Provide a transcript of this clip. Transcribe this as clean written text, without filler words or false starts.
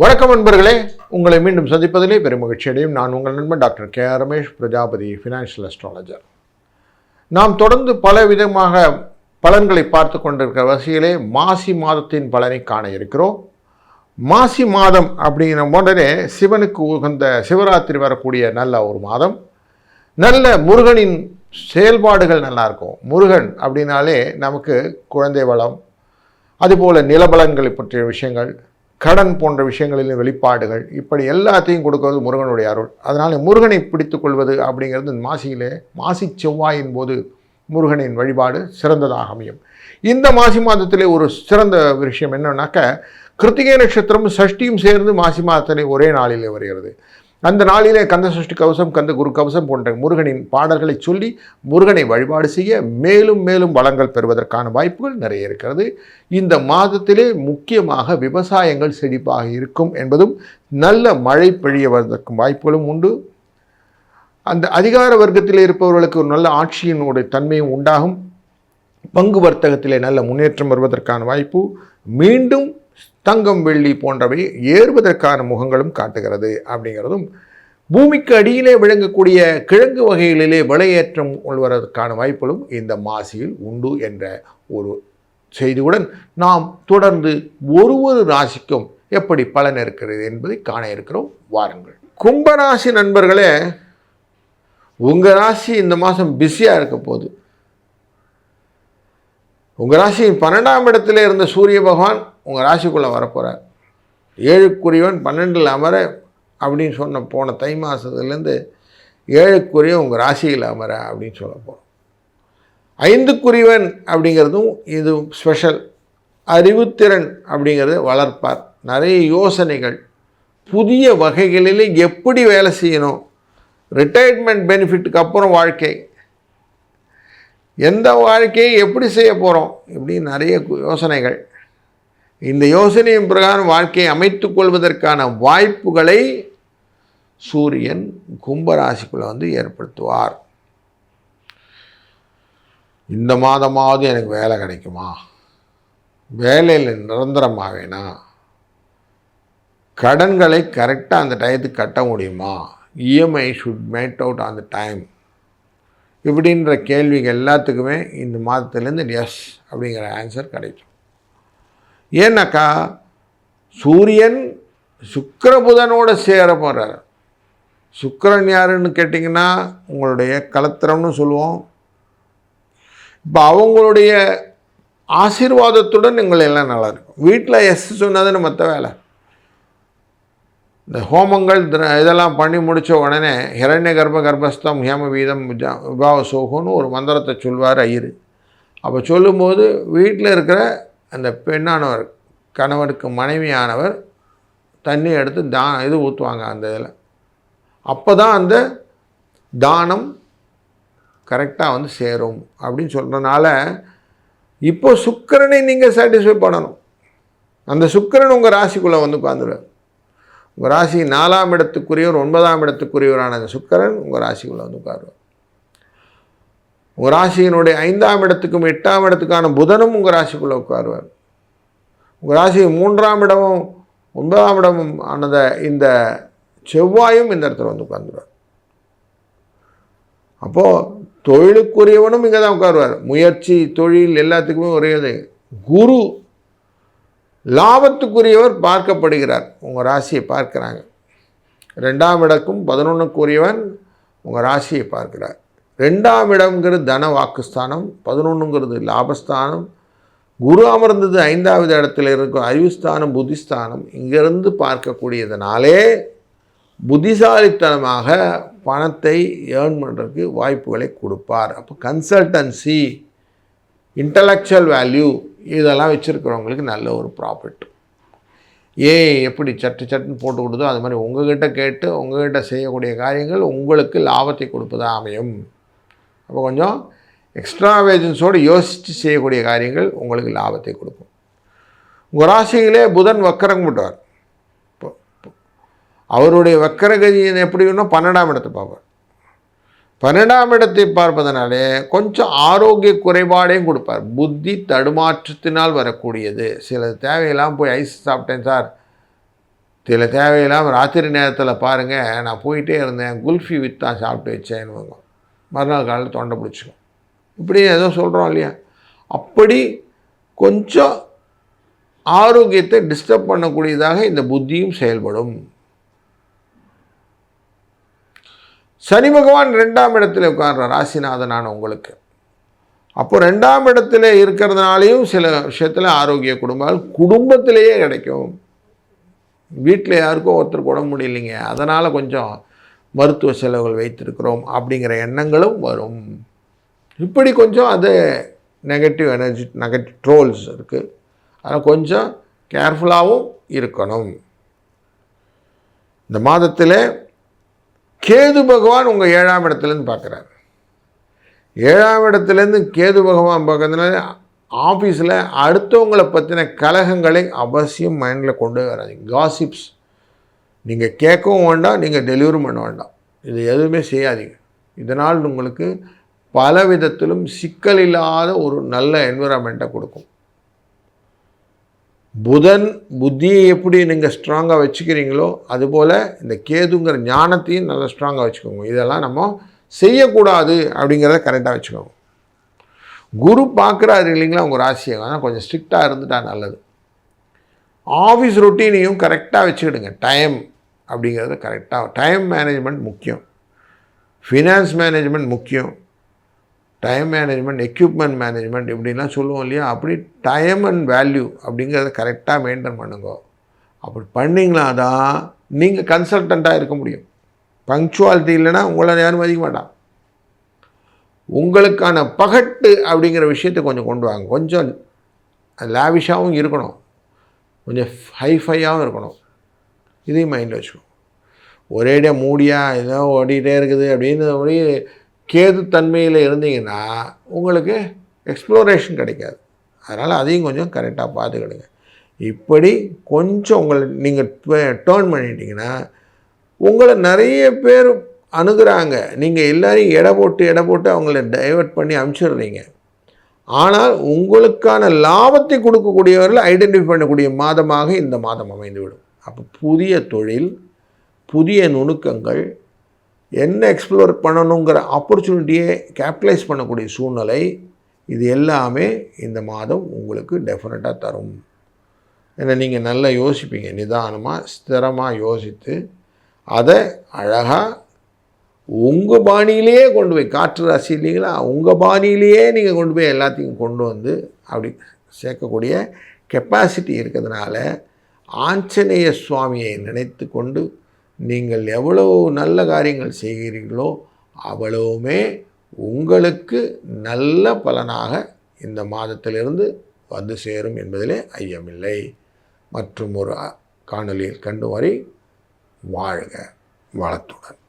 வணக்கம் நண்பர்களே, உங்களை மீண்டும் சந்திப்பதிலே பெரும் மகிழ்ச்சி அடையும். நான் உங்கள் நண்பன் doctor K Ramesh Prajapati, financial astrologer. நாம் தொடர்ந்து பல விதமாக பலன்களை பார்த்து கொண்டிருக்கிற வரிசையிலே மாசி மாதத்தின் பலனை காண இருக்கிறோம். மாசி மாதம் அப்படிங்கிற உடனே சிவனுக்கு உகந்த சிவராத்திரி வரக்கூடிய நல்ல ஒரு மாதம். நல்ல முருகனின் செயல்பாடுகள் நல்லா இருக்கும். முருகன் அப்படின்னாலே நமக்கு குழந்தை வளம், அதுபோல் நிலபலன்களை பற்றிய விஷயங்கள், கடன் போன்ற விஷயங்களில் வெளிப்பாடுகள், இப்படி எல்லாத்தையும் கொடுக்கிறது முருகனுடைய அருள். அதனால் முருகனை பிடித்து கொள்வது அப்படிங்கிறது மாசி செவ்வாயின் போது முருகனின் வழிபாடு சிறந்ததாக அமையும். இந்த மாசி மாதத்திலே ஒரு சிறந்த விஷயம் என்னன்னாக்க, கிருத்திகை நட்சத்திரம் சஷ்டியும் சேர்ந்து மாசி மாதத்திலே ஒரே நாளிலே வருகிறது. அந்த நாளிலே கந்த சஷ்டி கவசம், கந்த குரு கவசம் போன்ற முருகனின் பாடல்களை சொல்லி முருகனை வழிபாடு செய்ய மேலும் மேலும் வளங்கள் பெறுவதற்கான வாய்ப்புகள் நிறைய இருக்கிறது. இந்த மாதத்திலே முக்கியமாக விவசாயங்கள் செழிப்பாக இருக்கும் என்பதும், நல்ல மழை பெய்யவதற்கும் வாய்ப்புகளும் உண்டு. அந்த அதிகார வர்க்கத்தில் இருப்பவர்களுக்கு ஒரு நல்ல ஆட்சியினுடைய தன்மையும் உண்டாகும். பங்கு வர்த்தகத்திலே நல்ல முன்னேற்றம் வருவதற்கான வாய்ப்பு, மீண்டும் தங்கம் வெள்ளி போன்றவை ஏறுவதற்கான முகங்களும் காட்டுகிறது. அப்படிங்கிறதும், பூமிக்கு அடியிலே விளங்கக்கூடிய கிழங்கு வகைகளிலே விலையேற்றம் கொள்வதற்கான வாய்ப்புகளும் இந்த மாசியில் உண்டு என்ற ஒரு செய்தியுடன் நாம் தொடர்ந்து ஒரு ராசிக்கும் எப்படி பலன் இருக்கிறது என்பதை காண இருக்கிறோம். வாருங்கள். கும்பராசி நண்பர்களே, உங்கள் ராசி இந்த மாதம் பிஸியாக இருக்க போகுது. உங்கள் ராசியின் 12ஆம் இடத்துல இருந்த சூரிய பகவான் உங்கள் ராசிக்குள்ளே வரப்போகிறார். 7க்குரியவன் 12இல் அமர அப்படின்னு சொன்ன போன தை மாதத்துலேருந்து 7க்குரிய உங்கள் ராசியில் அமர அப்படின்னு சொல்ல போகிறோம். 5க்குரியவன் அப்படிங்கிறதும் இது ஸ்பெஷல். அறிவுத்திறன் அப்படிங்கிறது வளர்ப்பார். நிறைய யோசனைகள், புதிய வகைகளில் எப்படி வேலை செய்யணும், ரிட்டையர்மெண்ட் பெனிஃபிட்டுக்கு அப்புறம் வாழ்க்கை, எந்த வாழ்க்கையை எப்படி செய்ய போகிறோம், இப்படி நிறைய யோசனைகள். இந்த யோசனையின் பிரகாரம் வாழ்க்கையை அமைத்துக் கொள்வதற்கான வாய்ப்புகளை சூரியன் கும்பராசிக்குள்ளே ஏற்படுத்துவார். இந்த மாதமாவது எனக்கு வேலை கிடைக்குமா, வேலையில் நிரந்தரமாவேனா, கடன்களை கரெக்டாக அந்த டயத்துக்கு கட்ட முடியுமா, EMI should made out on the time, இப்படின்ற கேள்விகள் எல்லாத்துக்குமே இந்த மாதத்துலேருந்து எஸ் அப்படிங்கிற ஆன்சர் கிடைக்கும். ஏன்னாக்கா சூரியன் சுக்கிர-புதனோடு சேர போகிறார். சுக்கிரன் யாருன்னு கேட்டிங்கன்னா உங்களுடைய கலத்திரம்னு சொல்லுவோம். இப்போ அவங்களுடைய ஆசீர்வாதத்துடன் நீங்கள் எல்லாம் நல்லா இருக்கும். வீட்டில் எஸ் சொன்னதுன்னு மற்ற வேலை, இந்த ஹோமங்கள் இதெல்லாம் பண்ணி முடித்த உடனே ஹிரண்ய கர்ப்பஸ்தம் ஹேம வீதம் விபாவ சோகோன்னு ஒரு மந்திரத்தை சொல்வார் ஐயர். அப்போ சொல்லும்போது வீட்டில் இருக்கிற அந்த பெண்ணானவர், கணவனுக்கு மனைவியானவர் தண்ணி எடுத்து இது ஊற்றுவாங்க அந்த இதில். அப்போ தான் அந்த தானம் கரெக்டாக சேரும் அப்படின்னு சொல்கிறனால, இப்போ சுக்கிரனை நீங்கள் சாட்டிஸ்ஃபை பண்ணணும். அந்த சுக்கிரன் உங்கள் ராசிக்குள்ளே உட்காந்துருவார். உங்கள் ராசி 4ஆம் இடத்துக்குரியவர் 9ஆம் இடத்துக்குரியவரான அந்த சுக்கிரன் உங்கள் ராசிக்குள்ளே உட்காருவார். உங்கள் ராசியினுடைய 5ஆம் இடத்துக்கும் 8ஆம் இடத்துக்கான புதனும் உங்கள் ராசிக்குள்ளே உட்காருவார். உங்கள் ராசி 3ஆம் இடமும் 9ஆம் இடமும் ஆனத இந்த செவ்வாயும் இந்த இடத்துல உட்காந்துருவார். அப்போது தொழிலுக்குரியவனும் இங்கே தான் உட்காருவார். முயற்சி, தொழில் எல்லாத்துக்குமே ஒரே இது. குரு லாபத்துக்குரியவர் பார்க்கப்படுகிறார். உங்கள் ராசியை பார்க்குறாங்க. 2ஆம் இடக்கும் 11க்குரியவன் உங்கள் ராசியை பார்க்கிறார். 2ஆம் இடம்ங்கிறது தன வாக்குஸ்தானம், 11ங்கிறது லாபஸ்தானம். குரு அமர்ந்தது 5ஆவது இடத்துல இருக்கும் அறிவுஸ்தானம், புத்திஸ்தானம். இங்கிருந்து பார்க்கக்கூடியதுனாலே புத்திசாலித்தனமாக பணத்தை ஏர்ன் பண்ணுறதுக்கு வாய்ப்புகளை கொடுப்பார். அப்போ கன்சல்டன்சி, இன்டலெக்சுவல் வேல்யூ இதெல்லாம் வச்சுருக்கிறவங்களுக்கு நல்ல ஒரு ப்ராஃபிட். எப்படி சட்டுன்னு போட்டு கொடுத்தோ அது மாதிரி உங்கள்கிட்ட கேட்டு உங்கள்கிட்ட செய்யக்கூடிய காரியங்கள் உங்களுக்கு லாபத்தை கொடுப்பதாக அமையும். அப்போ கொஞ்சம் எக்ஸ்ட்ராவேஜன்ஸோடு யோசித்து செய்யக்கூடிய காரியங்கள் உங்களுக்கு லாபத்தை கொடுக்கும். உங்கள் ராசியிலே புதன் வக்கரம் விட்டார். அவருடைய வக்கரகதியை எப்படின்னா 12ஆம் இடத்தை பார்ப்பார். 12ஆம் இடத்தை பார்ப்பதனாலே கொஞ்சம் ஆரோக்கிய குறைபாடையும் கொடுப்பார். புத்தி தடுமாற்றத்தினால் வரக்கூடியது. சில தேவையெல்லாம் போய் ஐஸ் சாப்பிட்டேன் சார், தேவையில்லாமல் ராத்திரி நேரத்தில் பாருங்கள், நான் போயிட்டே இருந்தேன், குல்ஃபி வித்தான் சாப்பிட்டு வச்சேன்னு மறுநாள் காலையில் தொண்டை பிடிச்சிக்கும். இப்படி ஏதோ சொல்கிறோம் இல்லையா? அப்படி கொஞ்சம் ஆரோக்கியத்தை டிஸ்டர்ப் பண்ணக்கூடியதாக இந்த புத்தியும் செயல்படும். சனி பகவான் 2ஆம் இடத்துல உட்கார்ற ராசிநாதனான உங்களுக்கு. அப்போ 2ஆம் இடத்துல இருக்கிறதுனாலையும் சில விஷயத்தில் ஆரோக்கிய குடும்பத்திலேயே கிடைக்கும். வீட்டில் யாருக்கும் ஒருத்தருக்கு உடம்பு முடியலைங்க, அதனால் கொஞ்சம் மருத்துவ செலவுகள் வைத்திருக்கிறோம் அப்படிங்கிற எண்ணங்களும் வரும். இப்படி கொஞ்சம் அது நெகட்டிவ் எனர்ஜி, நெகட்டிவ் ட்ரோல்ஸ் இருக்குது. அதில் கொஞ்சம் கேர்ஃபுல்லாகவும் இருக்கணும். இந்த மாதத்தில் கேது பகவான் உங்கள் 7ஆம் இடத்துலேருந்து பார்க்குறாரு. 7ஆம் இடத்துலேருந்து கேது பகவான் பார்க்கறதுனால ஆஃபீஸில் அடுத்தவங்களை பற்றின கலகங்களை அவசியம் மைண்டில் கொண்டு வராதிங்க. காசிப்ஸ் நீங்கள் கேட்கவும் வேண்டாம், நீங்கள் டெலிவரும் பண்ண வேண்டாம். இது எதுவுமே செய்யாதீங்க. இதனால் உங்களுக்கு பல விதத்திலும் சிக்கல் இல்லாத ஒரு நல்ல என்விரான்மெண்ட்டை கொடுக்கும். புதன் புத்தியை எப்படி நீங்கள் ஸ்ட்ராங்காக வச்சுக்கிறீங்களோ அதுபோல் இந்த கேதுங்கிற ஞானத்தையும் நல்லா ஸ்ட்ராங்காக வச்சுக்கோங்க. இதெல்லாம் நம்ம செய்யக்கூடாது அப்படிங்கிறத கரெக்டாக வச்சுக்கோங்க. குரு பார்க்குறாரு இல்லைங்களா உங்கள் ராசியை, ஆனால் கொஞ்சம் ஸ்ட்ரிக்டாக இருந்துட்டால் நல்லது. ஆஃபீஸ் ரொட்டீனையும் கரெக்டாக வச்சுக்கிடுங்க. டைம் அப்படிங்கிறது கரெக்டாக, டைம் மேனேஜ்மெண்ட் முக்கியம், ஃபினான்ஸ் மேனேஜ்மெண்ட் முக்கியம், டைம் மேனேஜ்மெண்ட், எக்யூப்மெண்ட் மேனேஜ்மெண்ட் இப்படிலாம் சொல்லுவோம் இல்லையா? அப்படி டைம் அண்ட் வேல்யூ அப்படிங்கிறத கரெக்டாக மெயின்டைன் பண்ணுங்க. அப்படி பண்ணிங்களா தான் நீங்கள் கன்சல்டண்ட்டாக இருக்க முடியும். பங்க்சுவாலிட்டி இல்லைன்னா உங்களை யாரும் மதிக்க மாட்டான். உங்களுக்கான பகட்டு அப்படிங்கிற விஷயத்தை கொஞ்சம் கொண்டு வாங்க. கொஞ்சம் லாவிஷாகவும் இருக்கணும், கொஞ்சம் ஹைஃபையாகவும் இருக்கணும். இதையும் மைண்டில் வச்சுக்கணும். ஒரேடியாக மூடியாக ஏதோ ஓடிட்டே இருக்குது அப்படின்னு ஒரு கேது தன்மையில் இருந்தீங்கன்னா உங்களுக்கு எக்ஸ்ப்ளோரேஷன் கிடைக்காது. அதனால் அதையும் கொஞ்சம் கரெக்டாக பார்த்துக்கிடுங்க. இப்படி கொஞ்சம் உங்களை நீங்கள் டேர்ன் பண்ணிட்டீங்கன்னா உங்களை நிறைய பேர் அணுகுறாங்க. நீங்கள் எல்லோரையும் எடை போட்டு அவங்கள டைவர்ட் பண்ணி அனுப்பிச்சிடுறீங்க. ஆனால் உங்களுக்கான லாபத்தை கொடுக்கக்கூடியவர்களை ஐடென்டிஃபை பண்ணக்கூடிய மாதமாக இந்த மாதம் அமைந்துவிடும். அப்போ புதிய தொழில், புதிய நுணுக்கங்கள், என்ன எக்ஸ்ப்ளோர் பண்ணணுங்கிற ஆப்பர்ச்சுனிட்டியை கேபிட்டலைஸ் பண்ணக்கூடிய சூழ்நிலை, இது எல்லாமே இந்த மாதம் உங்களுக்கு டெஃபினட்டாக தரும். ஏன்னா நீங்கள் நல்லா யோசிப்பீங்க, நிதானமாக ஸ்திரமாக யோசித்து அதை அழகாக உங்கள் பாணியிலேயே கொண்டு போய், காற்று ராசி இல்லைங்களா, உங்கள் பாணியிலேயே நீங்கள் கொண்டு போய் எல்லாத்தையும் கொண்டு வந்து அப்படி சேர்க்கக்கூடிய கெப்பாசிட்டி இருக்கிறதுனால ஆஞ்சநேய சுவாமியை நினைத்து கொண்டு நீங்கள் எவ்வளவு நல்ல காரியங்கள் செய்கிறீர்களோ அவ்வளவுமே உங்களுக்கு நல்ல பலனாக இந்த மாதத்திலிருந்து வந்து சேரும் என்பதிலே ஐயமில்லை. மற்றும் ஒரு காணொலியில் கண்டு வரை வாழ்க வளத்துடன்.